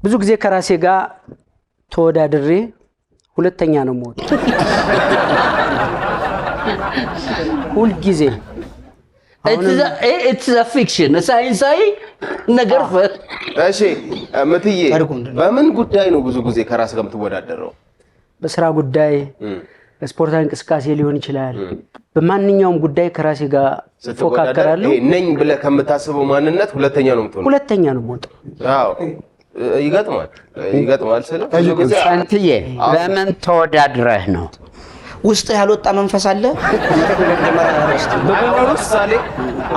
ብዙ ጊዜ ከራሴ ጋር ተወዳድሬ ሁለተኛ ነው የምወጣው ሁሉ ጊዜ it's a fiction ሳይንሳዊ ነገር እሺ ምትዬ በምን ጉዳይ ነው ብዙ ጊዜ ከራስ ጋር የምትወዳደረው በስራ ጉዳይ በስፖርታዊ እንቅስቃሴ ሊሆን ይችላል በማንኛውም ጉዳይ ከራሴ ጋር ፎካከራለሁ ነኝ ብለህ ከምታስበው ማንነት ሁለተኛ ነው የምትሆነው ሁለተኛ ነው የምወጣው አዎ ይገጥማል ስለዚህ አንተዬ ለምን ተወዳድረህ ነው ውስጥ ያልወጣ መንፈስ አለ ለምሳሌ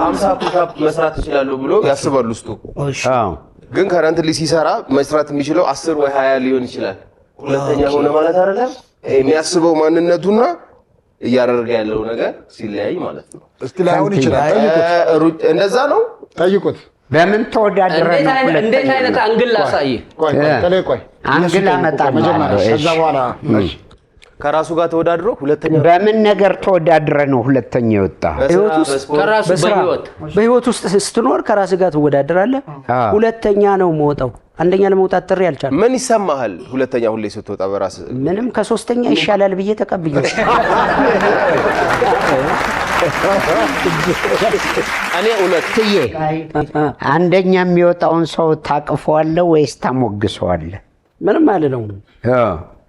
50 ፑሽ-አፕ መስራት ይችላል ብሎ ያስባል ውስጡ አዎ ግን ከረንትሊ ሲሰራ መስራት የሚችለው 10 ወይ 20 ሊሆን ይችላል ሁለተኛ ሆነ ማለት አይደለም የሚያስበው ማንነቱና እያደረገ ያለው ነገር ሲለያይ ማለት ነው እስቲ ላይሆን ይችላል ጠይቁት እንደዛ ነው ጠይቁት ለምን ተወዳድረህ ነው እንዴት አይነት አንግል ላሳይ ቆይ አንግል አመጣለሁ ከዛ በኋላ ከራሱ ጋር ተወዳድሮ ሁለተኛ በምን ነገር ተወዳድረህ ነው ሁለተኛ የወጣ ከራሱ በህይወት ውስጥ ስትኖር ከራስ ጋር ትወዳደራለህ ሁለተኛ ነው የምወጣው አንደኛ ለመውጣት ጥሪ አልቻለም ምን ይሰማሃል ሁለተኛ ሁሌ ስትወጣ በራስ ምንም ከሶስተኛ ይሻላል ብዬ ተቀብዬ እኔ ሁለትዬ አንደኛ የሚወጣውን ሰው ታቅፈዋለህ ወይስ ታሞግሰዋለህ ምንም አይደለም